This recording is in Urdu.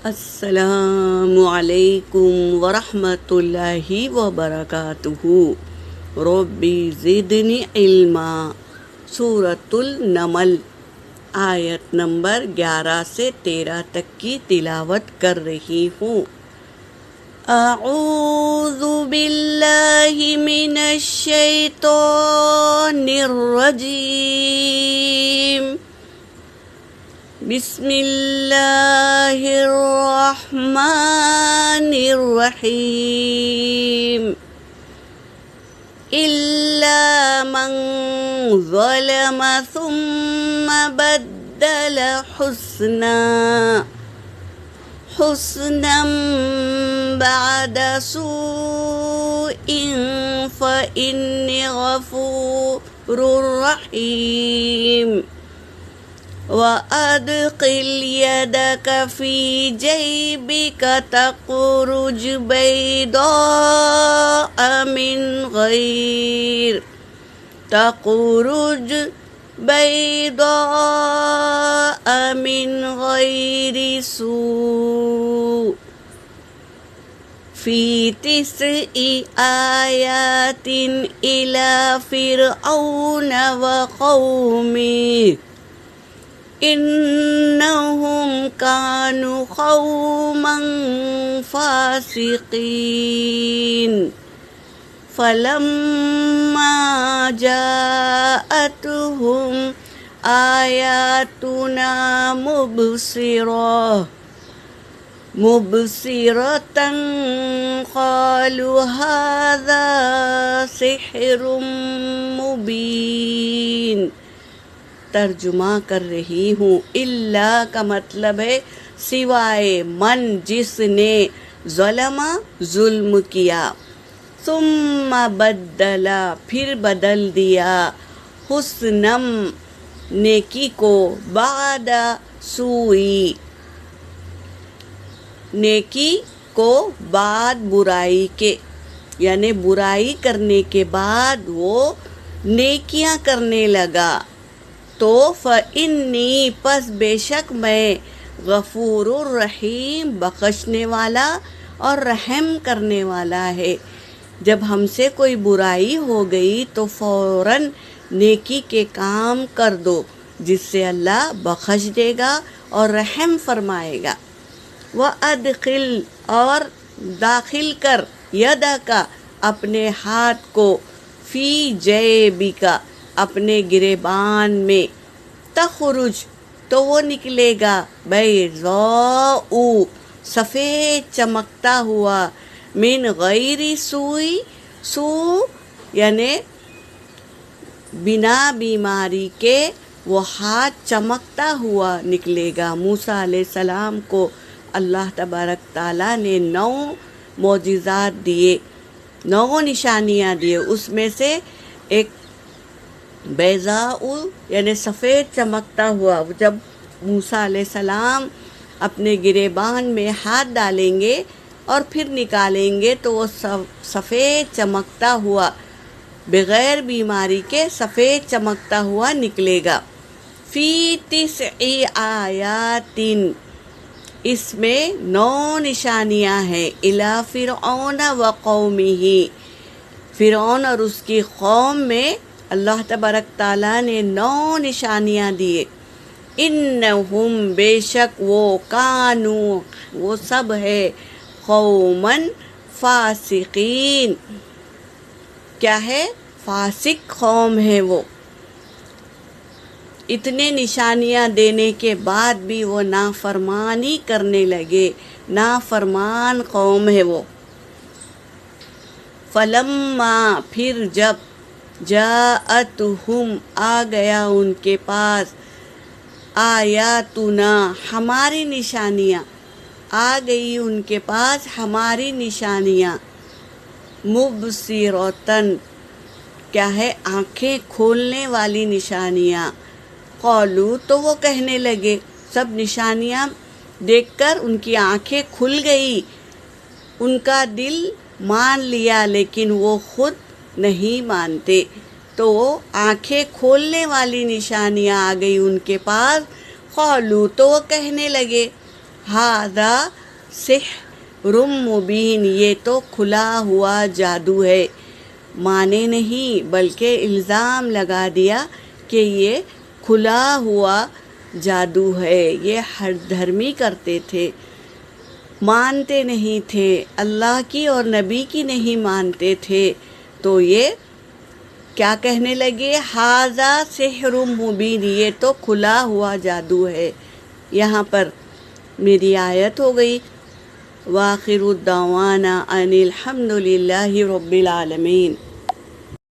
السلام علیکم ورحمۃ اللہ وبرکاتہ۔ ربی زدنی علما۔ سورۃ النمل آیت نمبر 11 سے 13 تک کی تلاوت کر رہی ہوں۔ اعوذ باللہ من الشیطان الرجیم، بسم اللہ الرحمن الرحیم۔ الا من ظلم ثم بدل حسنا بعد سوء فإني غفور رحیم۔ وَأَدْخِلْ يَدَكَ فِي جَيْبِكَ تَخْرُجْ بَيْضَاءَ مِنْ غَيْرِ سُوءٍ فِي 9 آيَاتٍ إِلَى فِرْعَوْنَ وَقَوْمِهِ إنهم كانوا قوما فاسقين۔ فلما جاءتهم آياتنا مبصرة قالوا هذا سحر مبين۔ ترجمہ کر رہی ہوں۔ اللہ کا مطلب ہے سوائے من جس نے ظلم کیا، ثم بدل پھر بدل دیا، حسنم نیکی کو، بعد سوئی نیکی کو بعد برائی کے، یعنی برائی کرنے کے بعد وہ نیکیاں کرنے لگا تو فإنی پس بے شک میں غفور الرحیم بخشنے والا اور رحم کرنے والا ہے۔ جب ہم سے کوئی برائی ہو گئی تو فوراً نیکی کے کام کر دو، جس سے اللہ بخش دے گا اور رحم فرمائے گا۔ وَأَدْخِلْ اور داخل کر، یدک اپنے ہاتھ کو، فی جیبک اپنے گریبان میں، تخرج تو وہ نکلے گا، بیضاء سفید چمکتا ہوا، من غیر سوء یعنی بنا بیماری کے وہ ہاتھ چمکتا ہوا نکلے گا۔ موسیٰ علیہ السلام کو اللہ تبارک تعالیٰ نے 9 معجزات دیے، 9 نشانیاں دیے، اس میں سے ایک بیضاء یعنی سفید چمکتا ہوا۔ جب موسیٰ علیہ السلام اپنے گریبان میں ہاتھ ڈالیں گے اور پھر نکالیں گے تو وہ سفید چمکتا ہوا، بغیر بیماری کے سفید چمکتا ہوا نکلے گا۔ فی 9 آیات اس میں 9 نشانیاں ہیں، الی فرعون وقومہ فرعون اور اس کی قوم میں اللہ تبارک تعالیٰ نے 9 نشانیاں دیے۔ انہم بے شک وہ، کانو وہ سب ہے، قوماً فاسقین کیا ہے؟ فاسق قوم ہے وہ۔ اتنے نشانیاں دینے کے بعد بھی وہ نافرمانی کرنے لگے، نافرمان قوم ہے وہ۔ فلما پھر جب، جاءتہم آ گیا ان کے پاس، آیاتنا ہماری نشانیاں، آ گئی ان کے پاس ہماری نشانیاں، مبصرتن کیا ہے؟ آنکھیں کھولنے والی نشانیاں۔ قالو تو وہ کہنے لگے، سب نشانیاں دیکھ کر ان کی آنکھیں کھل گئی، ان کا دل مان لیا لیکن وہ خود نہیں مانتے، تو آنکھیں کھولنے والی نشانیاں آ گئی ان کے پاس۔ قالو تو وہ کہنے لگے، ھذا سحر مبین، یہ تو کھلا ہوا جادو ہے۔ مانے نہیں بلکہ الزام لگا دیا کہ یہ کھلا ہوا جادو ہے، یہ ہر دھرمی کرتے تھے، مانتے نہیں تھے، اللہ کی اور نبی کی نہیں مانتے تھے، تو یہ کیا کہنے لگے؟ ھذا سحر مبین، یہ تو کھلا ہوا جادو ہے۔ یہاں پر میری آیت ہو گئی۔ وآخر الدعوانا ان الحمد للہ رب العالمین۔